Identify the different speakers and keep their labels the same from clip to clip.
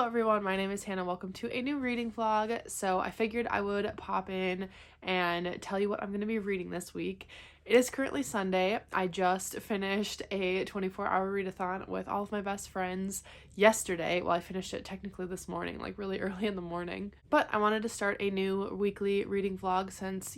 Speaker 1: Hello everyone, my name is Hannah. Welcome to a new reading vlog. So I figured I would pop in and tell you what I'm going to be reading this week. It is currently Sunday. I just finished a 24-hour readathon with all of my best friends yesterday. Well, I finished it technically this morning, like really early in the morning. But I wanted to start a new weekly reading vlog since,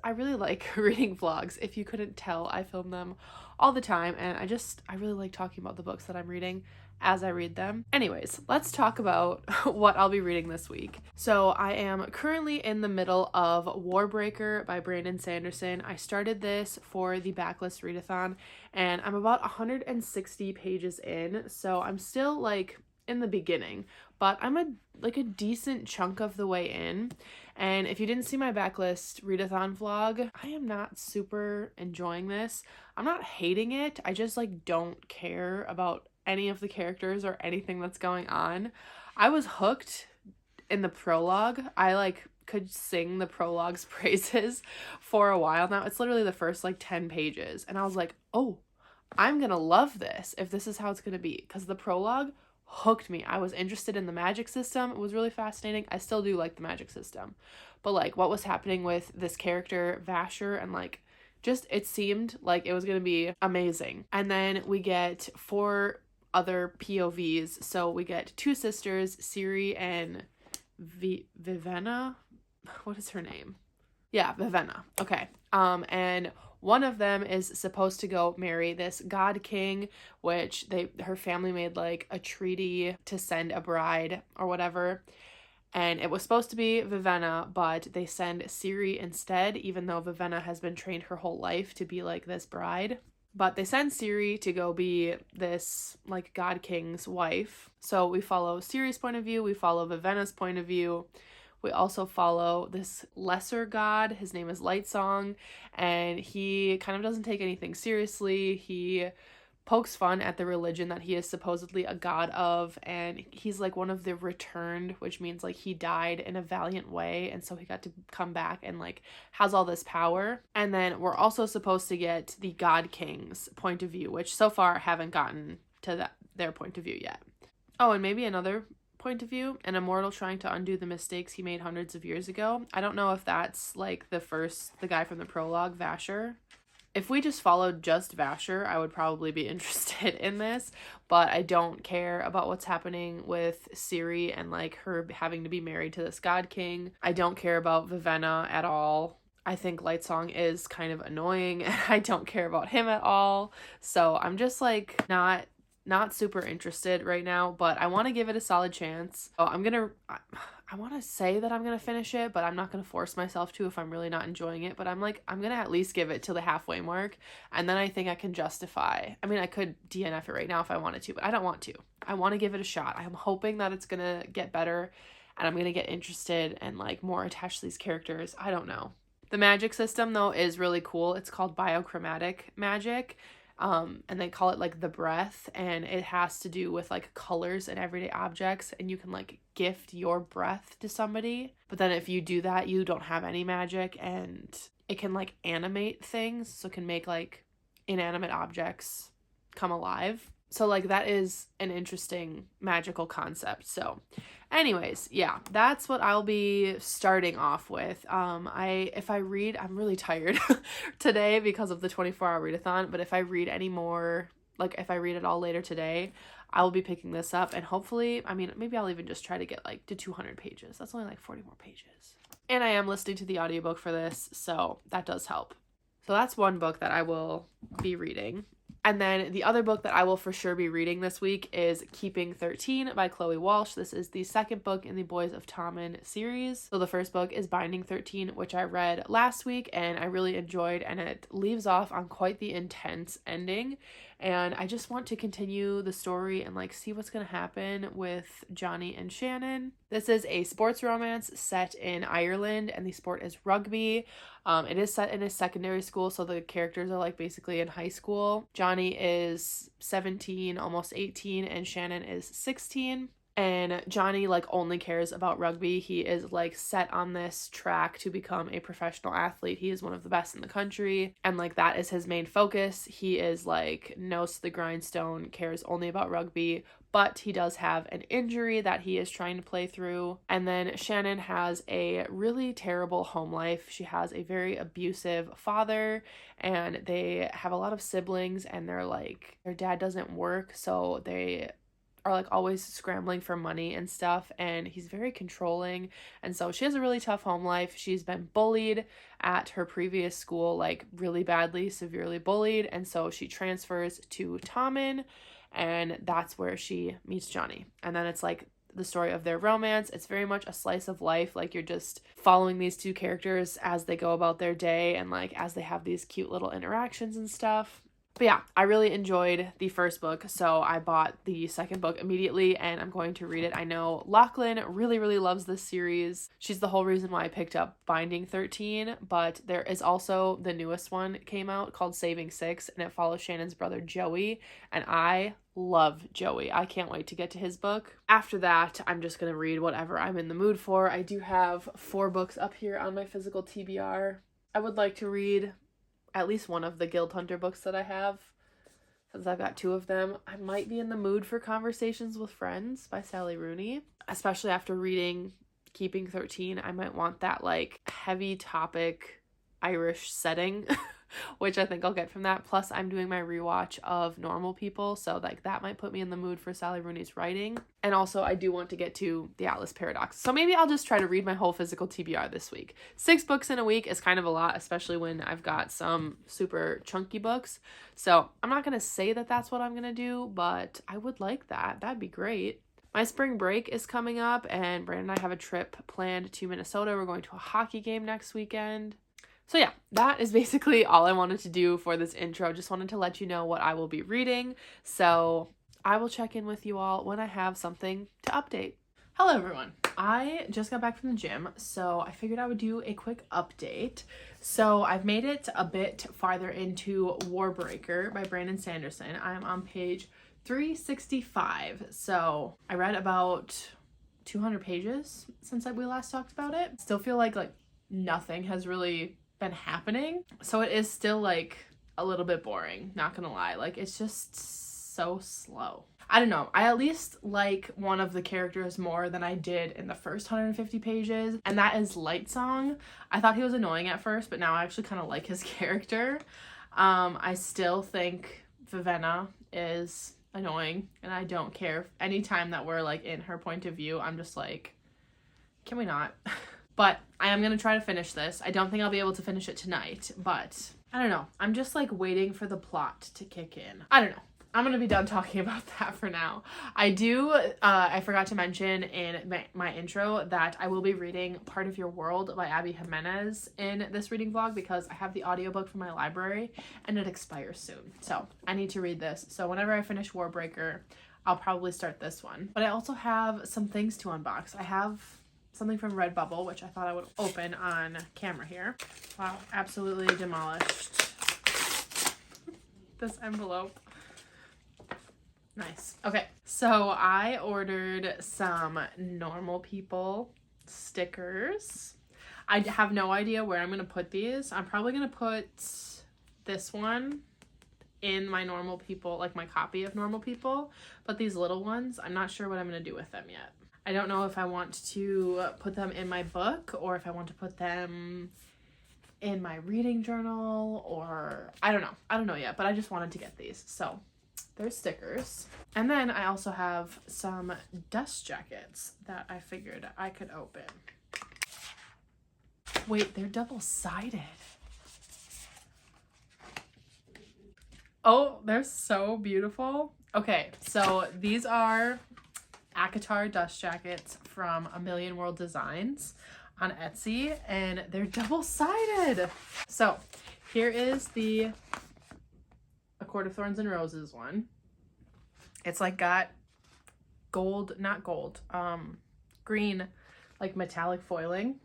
Speaker 1: I really like reading vlogs. If you couldn't tell, I film them all the time and I really like talking about the books that I'm reading as I read them. Anyways, let's talk about what I'll be reading this week. So I am currently in the middle of Warbreaker by Brandon Sanderson. I started this for the backlist readathon and I'm about 160 pages in, so I'm still like in the beginning, but I'm a decent chunk of the way in. And if you didn't see my backlist readathon vlog, I am not super enjoying this. I'm not hating it, I just don't care about any of the characters or anything that's going on. I was hooked in the prologue. I could sing the prologue's praises for a while now. It's literally the first 10 pages and I was like, oh, I'm gonna love this if this is how it's gonna be, because the prologue hooked me. I was interested in the magic system. It was really fascinating. I still do like the magic system, but what was happening with this character Vasher and it seemed like it was gonna be amazing. And then we get 4 other POVs. So we get 2 sisters, Ciri and Vivenna. What is her name? Yeah, Vivenna. Okay. And one of them is supposed to go marry this god king, which her family made a treaty to send a bride or whatever. And it was supposed to be Vivenna, but they send Ciri instead, even though Vivenna has been trained her whole life to be this bride. But they send Ciri to go be this god king's wife. So we follow Ciri's point of view, we follow Vivenna's point of view. We also follow this lesser god. His name is Lightsong, and he kind of doesn't take anything seriously. He pokes fun at the religion that he is supposedly a god of, and he's one of the returned, which means he died in a valiant way, and so he got to come back and has all this power. And then we're also supposed to get the god king's point of view, which so far haven't gotten to their point of view yet. Oh, and maybe another point of view, an immortal trying to undo the mistakes he made hundreds of years ago. I don't know if that's the guy from the prologue, Vasher. If we just followed just Vasher, I would probably be interested in this, but I don't care about what's happening with Ciri and her having to be married to this god king. I don't care about Vivenna at all. I think Lightsong is kind of annoying and I don't care about him at all. So I'm just not super interested right now, but I want to give it a solid chance. Oh, I want to say that I'm going to finish it, but I'm not going to force myself to if I'm really not enjoying it. But I'm going to at least give it to the halfway mark. And then I think I can justify. I mean, I could DNF it right now if I wanted to, but I don't want to. I want to give it a shot. I'm hoping that it's going to get better and I'm going to get interested and more attached to these characters. I don't know. The magic system though is really cool. It's called biochromatic magic. And they call it the breath, and it has to do with colors and everyday objects, and you can gift your breath to somebody, but then if you do that you don't have any magic, and it can animate things, so it can make inanimate objects come alive. So that is an interesting magical concept. So anyways, yeah, that's what I'll be starting off with. I'm really tired today because of the 24-hour readathon, but if I read any more, if I read it all later today, I will be picking this up, and hopefully, maybe I'll even just try to get to 200 pages. That's only 40 more pages. And I am listening to the audiobook for this, so that does help. So that's one book that I will be reading. And then the other book that I will for sure be reading this week is Keeping 13 by Chloe Walsh. This is the second book in the Boys of Tommen series. So the first book is Binding 13, which I read last week and I really enjoyed, and it leaves off on quite the intense ending. And I just want to continue the story and see what's going to happen with Johnny and Shannon. This is a sports romance set in Ireland, and the sport is rugby. It is set in a secondary school, so the characters are basically in high school. Johnny is 17, almost 18, and Shannon is 16. And Johnny only cares about rugby. He is set on this track to become a professional athlete. He is one of the best in the country, and that is his main focus. He is nose to the grindstone, cares only about rugby, but he does have an injury that he is trying to play through. And then Shannon has a really terrible home life. She has a very abusive father, and they have a lot of siblings, and they're like, their dad doesn't work, so they are like always scrambling for money and stuff, and he's very controlling. And so she has a really tough home life. She's been bullied at her previous school, like really badly, severely bullied, and so she transfers to Tommen, and that's where she meets Johnny. And then it's like the story of their romance. It's very much a slice of life, like you're just following these two characters as they go about their day, and like as they have these cute little interactions and stuff. But yeah, I really enjoyed the first book, so I bought the second book immediately, and I'm going to read it. I know Lachlan really, really loves this series. She's the whole reason why I picked up Binding 13, but there is also the newest one came out called Saving 6, and it follows Shannon's brother Joey, and I love Joey. I can't wait to get to his book. After that, I'm just going to read whatever I'm in the mood for. I do have 4 books up here on my physical TBR. I would like to read at least one of the Guild Hunter books that I have, since I've got 2 of them. I might be in the mood for Conversations with Friends by Sally Rooney, especially after reading Keeping 13. I might want that like heavy topic Irish setting, which I think I'll get from that. Plus I'm doing my rewatch of Normal People, so like that might put me in the mood for Sally Rooney's writing. And also I do want to get to The Atlas Paradox, so maybe I'll just try to read my whole physical TBR this week. 6 books in a week is kind of a lot, especially when I've got some super chunky books. So I'm not gonna say that that's what I'm gonna do, but I would like that. That'd be great. My spring break is coming up, and Brandon and I have a trip planned to Minnesota. We're going to a hockey game next weekend. So yeah, that is basically all I wanted to do for this intro. Just wanted to let you know what I will be reading. So I will check in with you all when I have something to update. Hello everyone. I just got back from the gym, so I figured I would do a quick update. So I've made it a bit farther into Warbreaker by Brandon Sanderson. I'm on page 365. So I read about 200 pages since we last talked about it. Still feel like nothing has really been happening, so it is still like a little bit boring, not gonna lie. Like it's just so slow. I don't know, I at least like one of the characters more than I did in the first 150 pages, and that is Lightsong. I thought he was annoying at first, but now I actually kind of like his character. I still think Vivenna is annoying, and I don't care. Anytime that we're like in her point of view, I'm just like, can we not? But I am going to try to finish this. I don't think I'll be able to finish it tonight, but I don't know. I'm just like waiting for the plot to kick in. I don't know. I'm going to be done talking about that for now. I forgot to mention in my intro that I will be reading Part of Your World by Abby Jimenez in this reading vlog, because I have the audiobook from my library and it expires soon. So I need to read this. So whenever I finish Warbreaker, I'll probably start this one. But I also have some things to unbox. I have something from Redbubble, which I thought I would open on camera here. Wow, absolutely demolished this envelope. Nice. Okay, so I ordered some Normal People stickers. I have no idea where I'm going to put these. I'm probably going to put this one in my Normal People, like my copy of Normal People, but these little ones, I'm not sure what I'm going to do with them yet. I don't know if I want to put them in my book or if I want to put them in my reading journal, or I don't know. I don't know yet, but I just wanted to get these. So there's stickers. And then I also have some dust jackets that I figured I could open. Wait, they're double-sided. Oh, they're so beautiful. Okay, so these are ACOTAR dust jackets from A Million World Designs on Etsy, and they're double-sided. So here is the A Court of Thorns and Roses one. It's like got gold, not gold, green, like metallic foiling.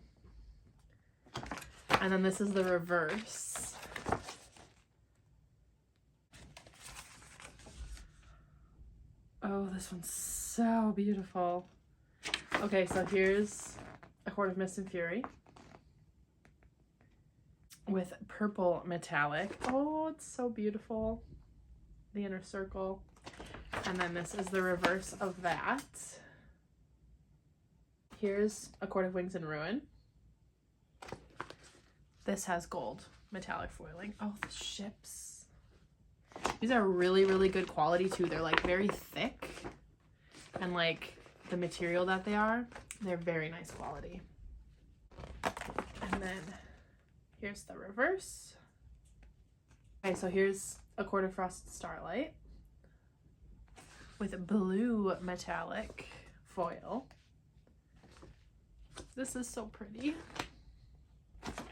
Speaker 1: And then this is the reverse. Oh, this one's so beautiful. Okay, so here's A Court of Mist and Fury with purple metallic. Oh, it's so beautiful. The inner circle. And then this is the reverse of that. Here's A Court of Wings and Ruin. This has gold metallic foiling. Oh, the ships. These are really, really good quality too. They're like very thick, and like the material that they are, they're very nice quality. And then here's the reverse. Okay, so here's A Court of Frost Starlight with blue metallic foil. This is so pretty.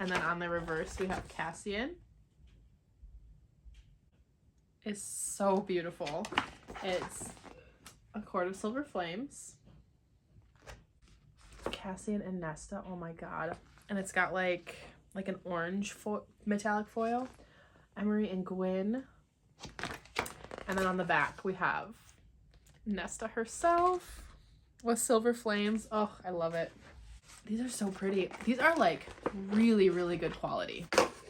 Speaker 1: And then on the reverse, we have Cassian. It's so beautiful. It's A Court of Silver Flames. Cassian and Nesta, oh my god. And it's got like an orange metallic foil. Emery and Gwyn. And then on the back, we have Nesta herself with silver flames. Oh, I love it. These are so pretty. These are like really, really good quality.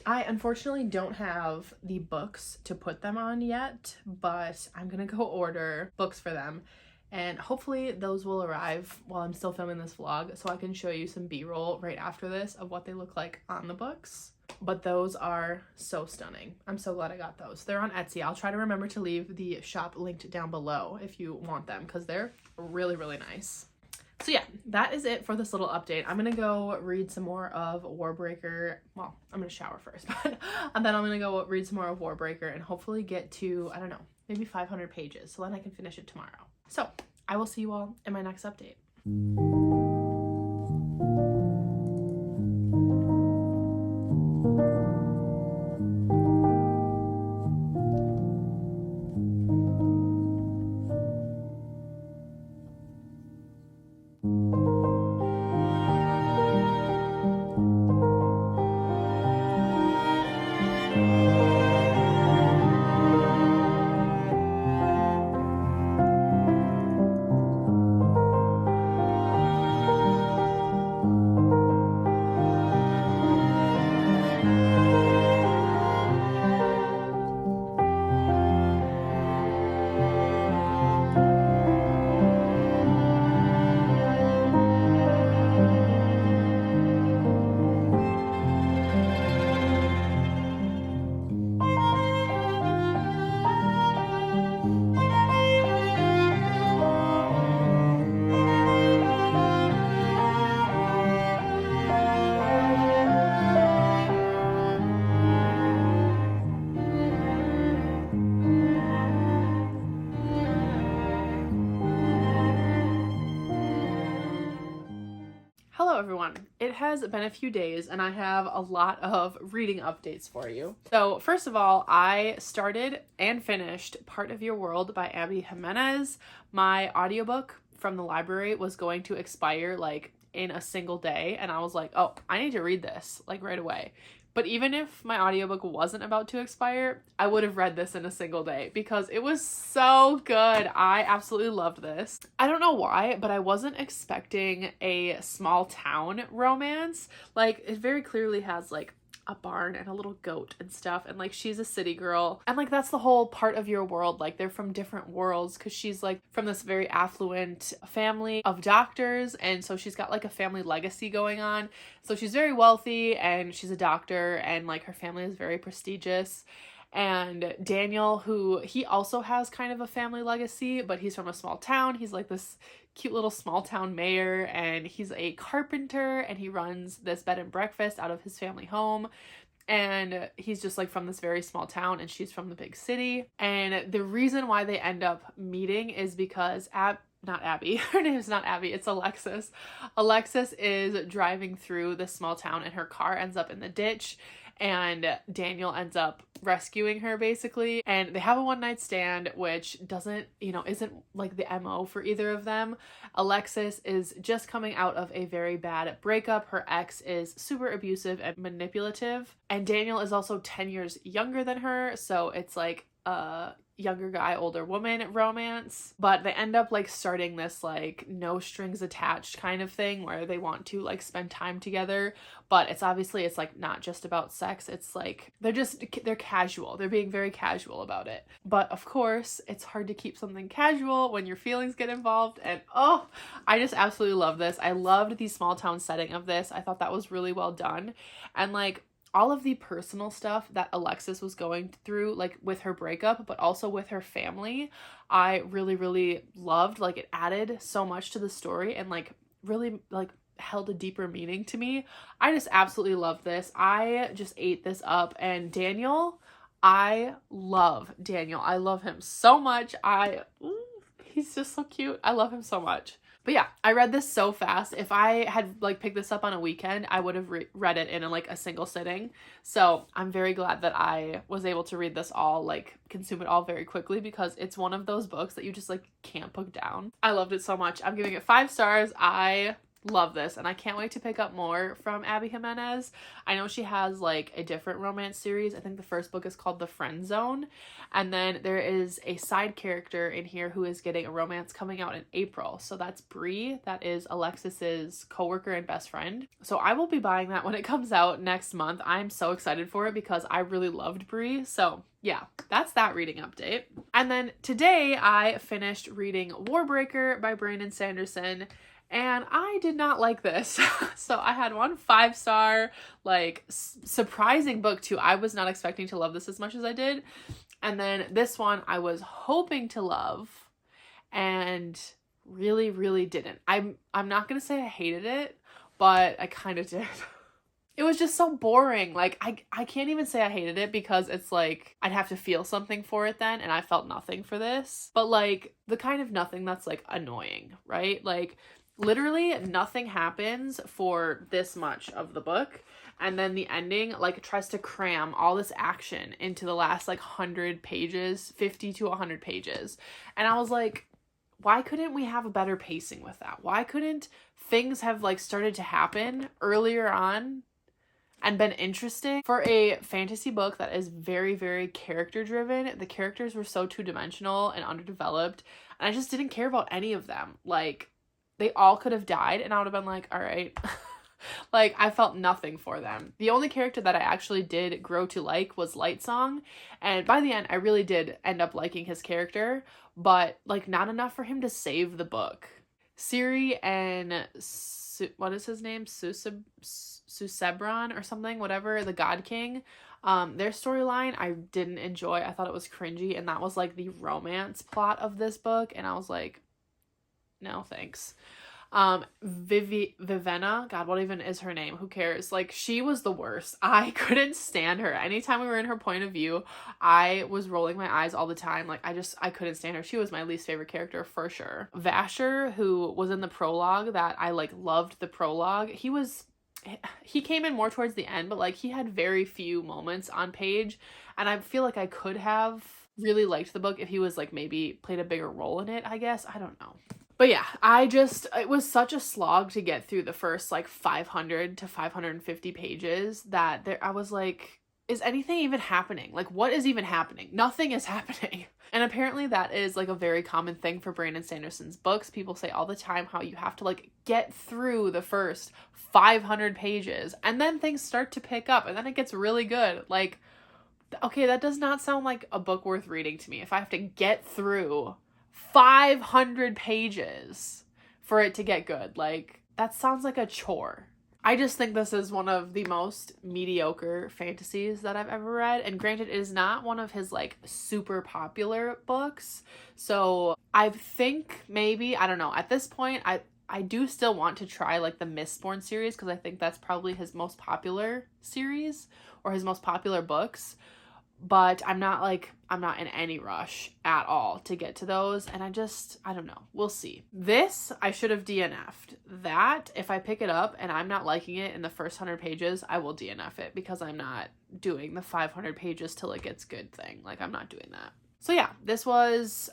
Speaker 1: I unfortunately don't have the books to put them on yet, but I'm gonna go order books for them, and hopefully those will arrive while I'm still filming this vlog, so I can show you some b-roll right after this of what they look like on the books. But those are so stunning. I'm so glad I got those. They're on Etsy. I'll try to remember to leave the shop linked down below if you want them, because they're really, really nice. So yeah, that is it for this little update. I'm gonna go read some more of Warbreaker. Well, I'm gonna shower first, but and then I'm gonna go read some more of Warbreaker and hopefully get to, I don't know, maybe 500 pages, so then I can finish it tomorrow. So I will see you all in my next update. Hello everyone. It has been a few days and I have a lot of reading updates for you. So first of all, I started and finished Part of Your World by Abby Jimenez. My audiobook from the library was going to expire like in a single day, and I was like, oh, I need to read this like right away. But even if my audiobook wasn't about to expire, I would have read this in a single day because it was so good. I absolutely loved this. I don't know why, but I wasn't expecting a small town romance. Like, it very clearly has like a barn and a little goat and stuff, and like she's a city girl, and like that's the whole Part of Your World. Like, they're from different worlds because she's like from this very affluent family of doctors, and so she's got like a family legacy going on. So she's very wealthy and she's a doctor, and like her family is very prestigious. And Daniel, who he also has kind of a family legacy, but he's from a small town. He's like this cute little small town mayor, and he's a carpenter, and he runs this bed and breakfast out of his family home. And he's just like from this very small town, and she's from the big city. And the reason why they end up meeting is because not Abby, her name is not Abby, it's Alexis. Alexis is driving through this small town and her car ends up in the ditch, and Daniel ends up rescuing her basically, and they have a one-night stand, which isn't like the MO for either of them. Alexis is just coming out of a very bad breakup. Her ex is super abusive and manipulative, and Daniel is also 10 years younger than her, so it's like younger guy, older woman romance, but they end up like starting this like no strings attached kind of thing where they want to like spend time together, but it's obviously it's like not just about sex. It's like they're casual. They're being very casual about it. But of course, it's hard to keep something casual when your feelings get involved. And oh, I just absolutely love this. I loved the small town setting of this. I thought that was really well done. And like all of the personal stuff that Alexis was going through, like with her breakup, but also with her family, I really, really loved. Like it added so much to the story and like really like held a deeper meaning to me. I just absolutely love this. I just ate this up. And Daniel, I love Daniel. I love him so much. He's just so cute. I love him so much. But yeah, I read this so fast. If I had like picked this up on a weekend, I would have read it in like a single sitting. So I'm very glad that I was able to read this all, like consume it all very quickly, because it's one of those books that you just like can't put down. I loved it so much. I'm giving it 5 stars. I love this and I can't wait to pick up more from Abby Jimenez. I know she has like a different romance series. I think the first book is called The Friend Zone, and then there is a side character in here who is getting a romance coming out in April. So that's Bree. That is Alexis's coworker and best friend. So I will be buying that when it comes out next month. I'm so excited for it because I really loved Bree. So yeah, that's that reading update. And then today I finished reading Warbreaker by Brandon Sanderson. And I did not like this. So I had one 5-star, like surprising book too. I was not expecting to love this as much as I did. And then this one I was hoping to love and really, really didn't. I'm not going to say I hated it, but I kind of did. It was just so boring. Like I can't even say I hated it because it's like I'd have to feel something for it then, and I felt nothing for this. But like the kind of nothing that's like annoying, right? Like literally nothing happens for this much of the book, and then the ending like tries to cram all this action into the last like 100 pages, 50 to 100 pages. And I was like, why couldn't we have a better pacing with that? Why couldn't things have like started to happen earlier on and been interesting? For a fantasy book that is very, very character driven, the characters were so two-dimensional and underdeveloped, and I just didn't care about any of them. Like they all could have died and I would have been like, all right. Like I felt nothing for them. The only character that I actually did grow to like was Lightsong, and by the end I really did end up liking his character, but like not enough for him to save the book. Siri and what is his name? Susebron or something, whatever, the God King. Their storyline I didn't enjoy. I thought it was cringy, and that was like the romance plot of this book, and I was like, no thanks. Vivenna, God, what even is her name? Who cares? Like, she was the worst. I couldn't stand her. Anytime we were in her point of view, I was rolling my eyes all the time. Like, I couldn't stand her. She was my least favorite character for sure. Vasher, who was in the prologue, that I like loved the prologue. He came in more towards the end, but like he had very few moments on page, and I feel like I could have really liked the book if he was like maybe played a bigger role in it, I guess. I don't know. But yeah, it was such a slog to get through the first like 500 to 550 pages that I was like, is anything even happening? Like, what is even happening? Nothing is happening. And apparently that is like a very common thing for Brandon Sanderson's books. People say all the time how you have to like get through the first 500 pages and then things start to pick up and then it gets really good. Like, okay, that does not sound like a book worth reading to me if I have to get through 500 pages for it to get good. Like, that sounds like a chore. I just think this is one of the most mediocre fantasies that I've ever read. And granted, it is not one of his like super popular books. So I think maybe, I don't know, at this point, I do still want to try like the Mistborn series, because I think that's probably his most popular series or his most popular books. But I'm not in any rush at all to get to those. And I don't know. We'll see. This, I should have DNF'd. That, if I pick it up and I'm not liking it in the first 100 pages, I will DNF it, because I'm not doing the 500 pages till it gets good thing. Like, I'm not doing that. So yeah, this was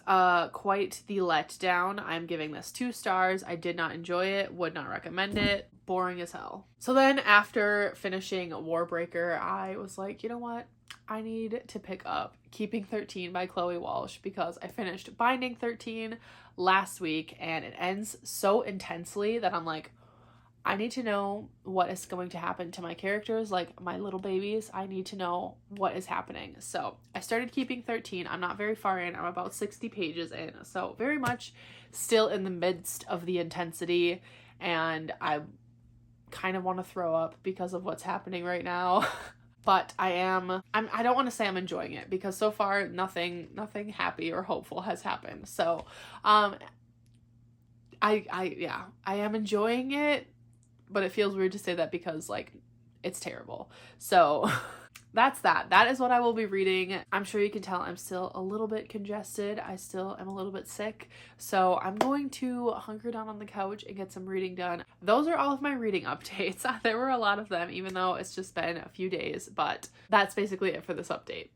Speaker 1: quite the letdown. I'm giving this 2 stars. I did not enjoy it. Would not recommend it. Boring as hell. So then after finishing Warbreaker, I was like, you know what? I need to pick up Keeping 13 by Chloe Walsh because I finished Binding 13 last week and it ends so intensely that I'm like, I need to know what is going to happen to my characters, like my little babies. I need to know what is happening. So I started Keeping 13. I'm not very far in. I'm about 60 pages in. So very much still in the midst of the intensity, and I kind of want to throw up because of what's happening right now. But I don't want to say I'm enjoying it because so far nothing happy or hopeful has happened. So I am enjoying it, but it feels weird to say that because like it's terrible. So that's that. That is what I will be reading. I'm sure you can tell I'm still a little bit congested. I still am a little bit sick. So I'm going to hunker down on the couch and get some reading done. Those are all of my reading updates. There were a lot of them, even though it's just been a few days, but that's basically it for this update.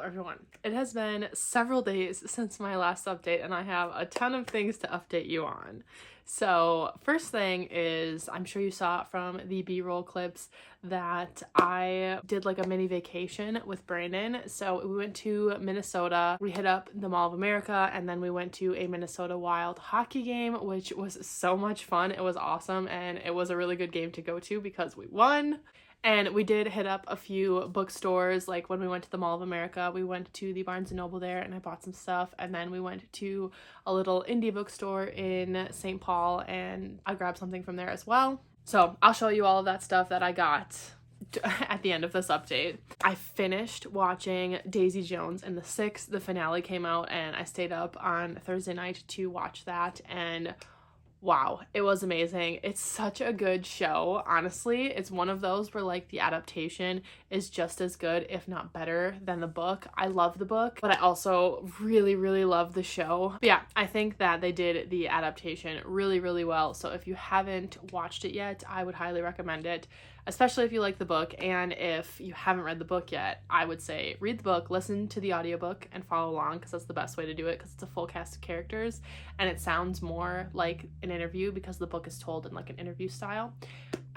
Speaker 1: everyone. It has been several days since my last update, and I have a ton of things to update you on. So first thing is, I'm sure you saw from the B-roll clips that I did like a mini vacation with Brandon. So we went to Minnesota, we hit up the Mall of America, and then we went to a Minnesota Wild hockey game, which was so much fun. It was awesome, and it was a really good game to go to because we won. And we did hit up a few bookstores. Like when we went to the Mall of America, we went to the Barnes & Noble there and I bought some stuff. And then we went to a little indie bookstore in St. Paul and I grabbed something from there as well. So I'll show you all of that stuff that I got at the end of this update. I finished watching Daisy Jones and the Six. The finale came out and I stayed up on Thursday night to watch that, and wow, it was amazing. It's such a good show. Honestly, it's one of those where like the adaptation is just as good, if not better, than the book. I love the book, but I also really, really love the show. But yeah, I think that they did the adaptation really, really well. So if you haven't watched it yet, I would highly recommend it, especially if you like the book. And if you haven't read the book yet, I would say read the book, listen to the audiobook, and follow along, because that's the best way to do it, because it's a full cast of characters and it sounds more like an interview because the book is told in like an interview style.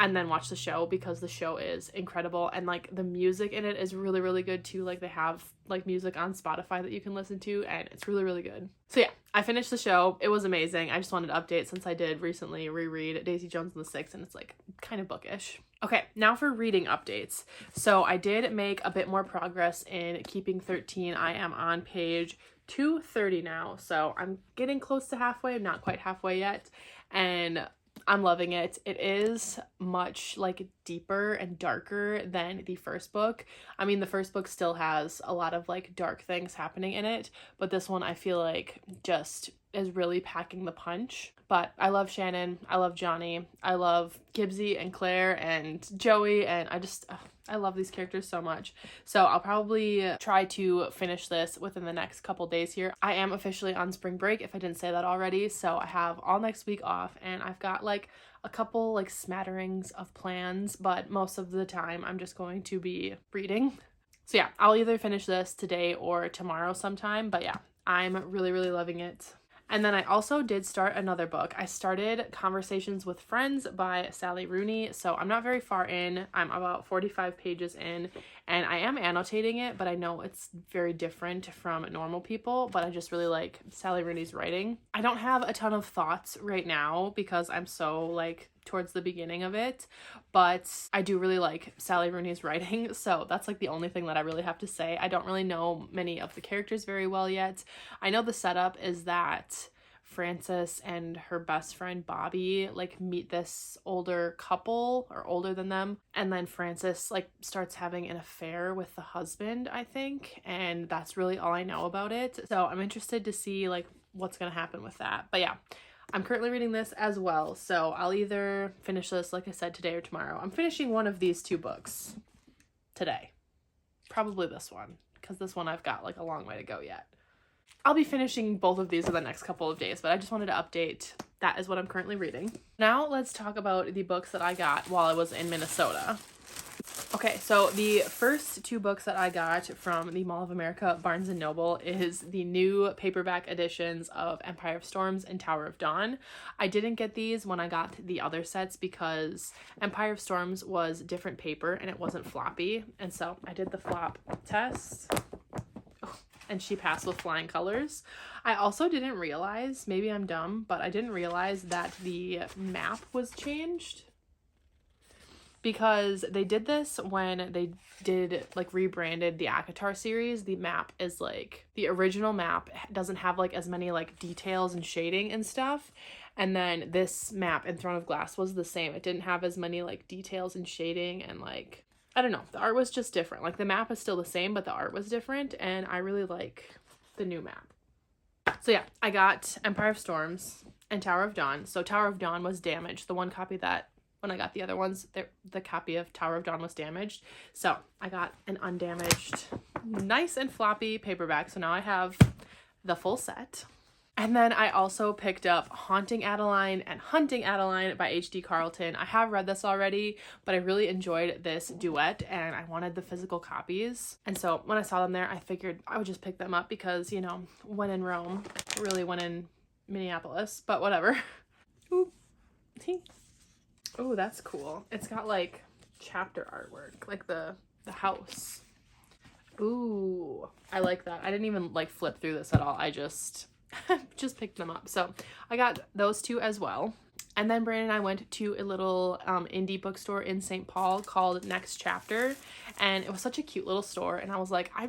Speaker 1: And then watch the show because the show is incredible, and like the music in it is really, really good too. Like they have like music on Spotify that you can listen to, and it's really, really good. So yeah, I finished the show. It was amazing. I just wanted to update since I did recently reread Daisy Jones and the Six, and it's like kind of bookish. Okay, now for reading updates. So I did make a bit more progress in Keeping 13. I am on page 230 now, so I'm getting close to halfway. I'm not quite halfway yet, and I'm loving it. It is much like deeper and darker than the first book. I mean, the first book still has a lot of like dark things happening in it, but this one I feel like just is really packing the punch. But I love Shannon, I love Johnny, I love Gibbsy and Claire and Joey, and I love these characters so much. So I'll probably try to finish this within the next couple days here. I am officially on spring break, if I didn't say that already, so I have all next week off, and I've got like a couple like smatterings of plans, but most of the time I'm just going to be reading. So yeah, I'll either finish this today or tomorrow sometime, but yeah, I'm really, really loving it. And then I also did start another book. I started Conversations with Friends by Sally Rooney. So I'm not very far in. I'm about 45 pages in, and I am annotating it, but I know it's very different from normal people, but I just really like Sally Rooney's writing. I don't have a ton of thoughts right now because I'm so like towards the beginning of it, but I do really like Sally Rooney's writing, so that's like the only thing that I really have to say. I don't really know many of the characters very well yet. I know the setup is that Frances and her best friend Bobby like meet this older couple, or older than them, and then Frances like starts having an affair with the husband, I think, and that's really all I know about it. So I'm interested to see like what's gonna happen with that. But yeah, I'm currently reading this as well, so I'll either finish this, like I said, today or tomorrow. I'm finishing one of these two books today. Probably this one, because this one I've got like a long way to go yet. I'll be finishing both of these in the next couple of days, but I just wanted to update. That is what I'm currently reading. Now let's talk about the books that I got while I was in Minnesota. Okay, so the first two books that I got from the Mall of America Barnes & Noble is the new paperback editions of Empire of Storms and Tower of Dawn. I didn't get these when I got the other sets because Empire of Storms was different paper and it wasn't floppy, and so I did the flop test. And she passed with flying colors. I also didn't realize, maybe I'm dumb, but I didn't realize that the map was changed, because they did this when they did like rebranded the ACOTAR series. The map is like, the original map doesn't have like as many like details and shading and stuff, and then this map in Throne of Glass was the same. It didn't have as many like details and shading, and like, I don't know, the art was just different. Like the map is still the same, but the art was different, and I really like the new map. So yeah, I got Empire of Storms and Tower of Dawn. So Tower of Dawn was damaged. The one copy that, when I got the other ones, the copy of Tower of Dawn was damaged. So I got an undamaged, nice and floppy paperback. So now I have the full set. And then I also picked up Haunting Adeline and Hunting Adeline by H.D. Carlton. I have read this already, but I really enjoyed this duet and I wanted the physical copies. And so when I saw them there, I figured I would just pick them up because, you know, when in Rome, really when in Minneapolis, but whatever. Ooh. Oh, that's cool. It's got like chapter artwork, like the house. Ooh, I like that. I didn't even like flip through this at all. I just picked them up. So I got those two as well. And then Brandon and I went to a little indie bookstore in St. Paul called Next Chapter. And it was such a cute little store. And I was like, I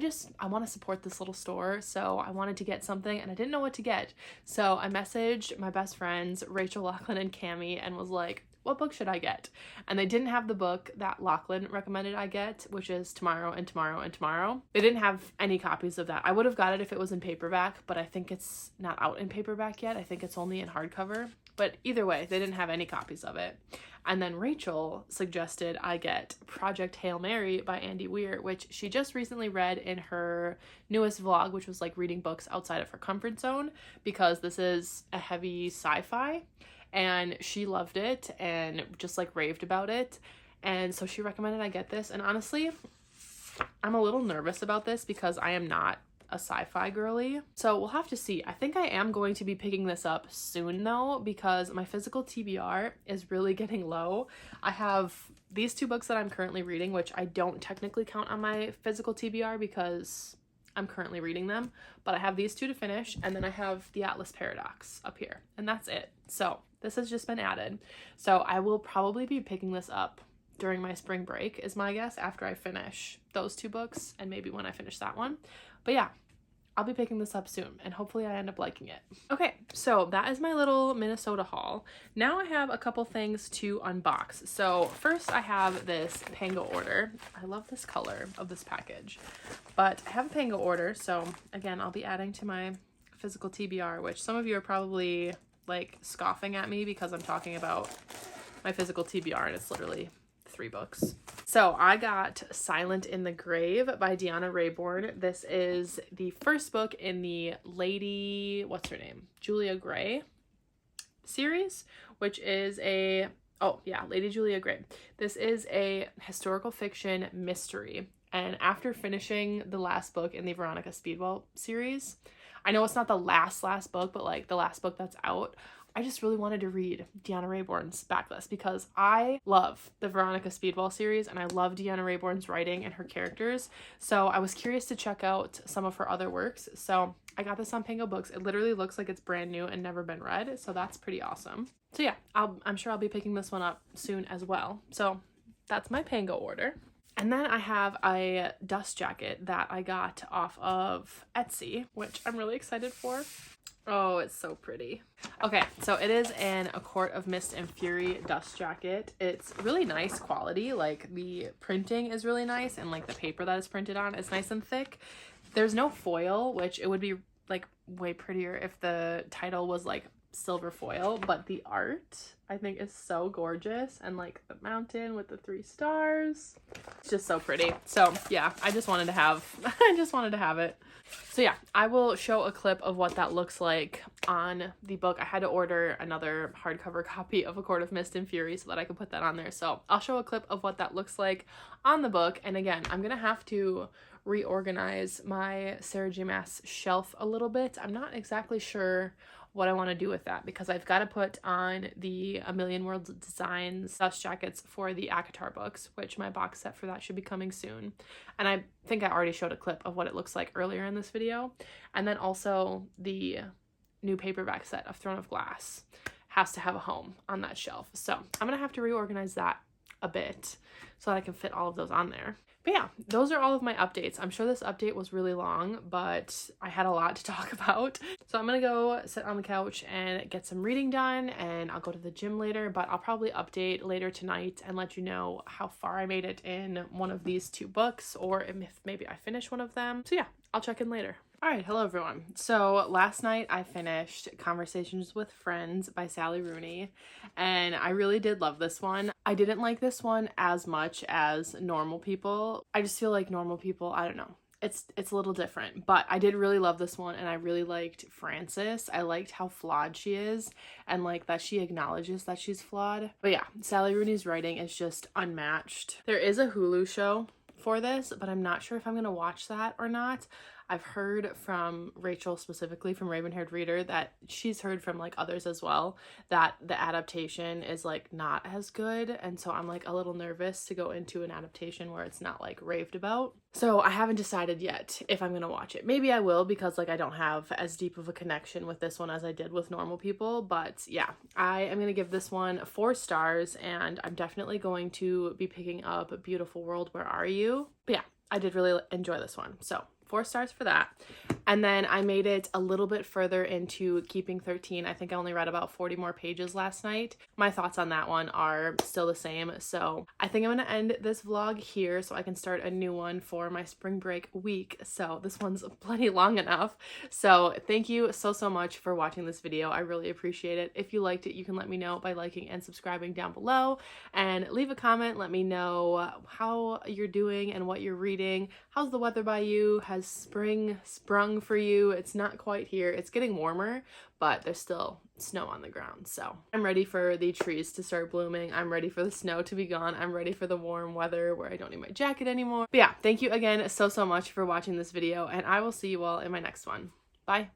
Speaker 1: want to support this little store. So I wanted to get something and I didn't know what to get. So I messaged my best friends, Rachel, Lachlan, and Cammie, and was like, what book should I get? And they didn't have the book that Lachlan recommended I get, which is Tomorrow and Tomorrow and Tomorrow. They didn't have any copies of that. I would have got it if it was in paperback, but I think it's not out in paperback yet. I think it's only in hardcover. But either way, they didn't have any copies of it. And then Rachel suggested I get Project Hail Mary by Andy Weir, which she just recently read in her newest vlog, which was like reading books outside of her comfort zone, because this is a heavy sci-fi. And she loved it and just like raved about it. And so she recommended I get this. And honestly, I'm a little nervous about this because I am not a sci-fi girly. So we'll have to see. I think I am going to be picking this up soon though, because my physical TBR is really getting low. I have these two books that I'm currently reading, which I don't technically count on my physical TBR because I'm currently reading them, but I have these two to finish, and then I have the Atlas Paradox up here, and that's it. So this has just been added. So I will probably be picking this up during my spring break is my guess, after I finish those two books and maybe when I finish that one. But yeah, I'll be picking this up soon and hopefully I end up liking it. Okay, so that is my little Minnesota haul. Now I have a couple things to unbox. So first I have this Pango order. I love this color of this package, but I have a Pango order. So again, I'll be adding to my physical TBR, which some of you are probably like scoffing at me because I'm talking about my physical TBR and it's literally 3 books. So I got Silent in the Grave by Deanna Raybourn. This is the first book in the Lady, what's her name? Julia Gray series, which is Lady Julia Gray. This is a historical fiction mystery. And after finishing the last book in the Veronica Speedwell series, I know it's not the last book, but like the last book that's out, I just really wanted to read Deanna Raybourn's backlist because I love the Veronica Speedwell series and I love Deanna Raybourn's writing and her characters. So I was curious to check out some of her other works. So I got this on Pango Books. It literally looks like it's brand new and never been read. So that's pretty awesome. So yeah, I'm sure I'll be picking this one up soon as well. So that's my Pango order. And then I have a dust jacket that I got off of Etsy, which I'm really excited for. Oh, it's so pretty. Okay, so it is an A Court of Mist and Fury dust jacket. It's really nice quality. Like the printing is really nice and like the paper that it's printed on is nice and thick. There's no foil, which it would be like way prettier if the title was like silver foil, but the art I think is so gorgeous, and like the mountain with the 3 stars, it's just so pretty. So yeah, I just wanted to have it. So yeah, I will show a clip of what that looks like on the book. I had to order another hardcover copy of A Court of Mist and Fury so that I could put that on there. So I'll show a clip of what that looks like on the book. And again, I'm gonna have to reorganize my Sarah J. Maas shelf a little bit. I'm not exactly sure what I want to do with that because I've got to put on the A Million Worlds Designs dust jackets for the ACOTAR books, which my box set for that should be coming soon. And I think I already showed a clip of what it looks like earlier in this video. And then also the new paperback set of Throne of Glass has to have a home on that shelf. So I'm going to have to reorganize that a bit so that I can fit all of those on there. But yeah, those are all of my updates. I'm sure this update was really long, but I had a lot to talk about. So I'm gonna go sit on the couch and get some reading done, and I'll go to the gym later, but I'll probably update later tonight and let you know how far I made it in one of these 2 books, or if maybe I finish one of them. So yeah, I'll check in later. All right, hello everyone. So last night I finished Conversations with Friends by Sally Rooney, and I really did love this one. I didn't like this one as much as Normal People. I just feel like Normal People, I don't know. it's a little different, but I did really love this one, and I really liked Frances. I liked how flawed she is, and like that she acknowledges that she's flawed. But yeah, Sally Rooney's writing is just unmatched. There is a Hulu show for this, but I'm not sure if I'm gonna watch that or not. I've heard from Rachel, specifically from Raven-Haired Reader, that she's heard from like others as well that the adaptation is like not as good, and so I'm like a little nervous to go into an adaptation where it's not like raved about. So I haven't decided yet if I'm gonna watch it. Maybe I will, because like I don't have as deep of a connection with this one as I did with Normal People. But yeah, I am gonna give this one 4 stars, and I'm definitely going to be picking up Beautiful World, Where Are You? But yeah, I did really enjoy this one, so 4 stars for that. And then I made it a little bit further into Keeping 13. I think I only read about 40 more pages last night. My thoughts on that one are still the same. So I think I'm going to end this vlog here so I can start a new one for my spring break week. So this one's plenty long enough. So thank you so much for watching this video. I really appreciate it. If you liked it, you can let me know by liking and subscribing down below, and leave a comment. Let me know how you're doing and what you're reading. How's the weather by you? Has spring sprung for you? It's not quite here. It's getting warmer, but there's still snow on the ground. So I'm ready for the trees to start blooming. I'm ready for the snow to be gone. I'm ready for the warm weather where I don't need my jacket anymore. But yeah, thank you again so much for watching this video, and I will see you all in my next one. Bye.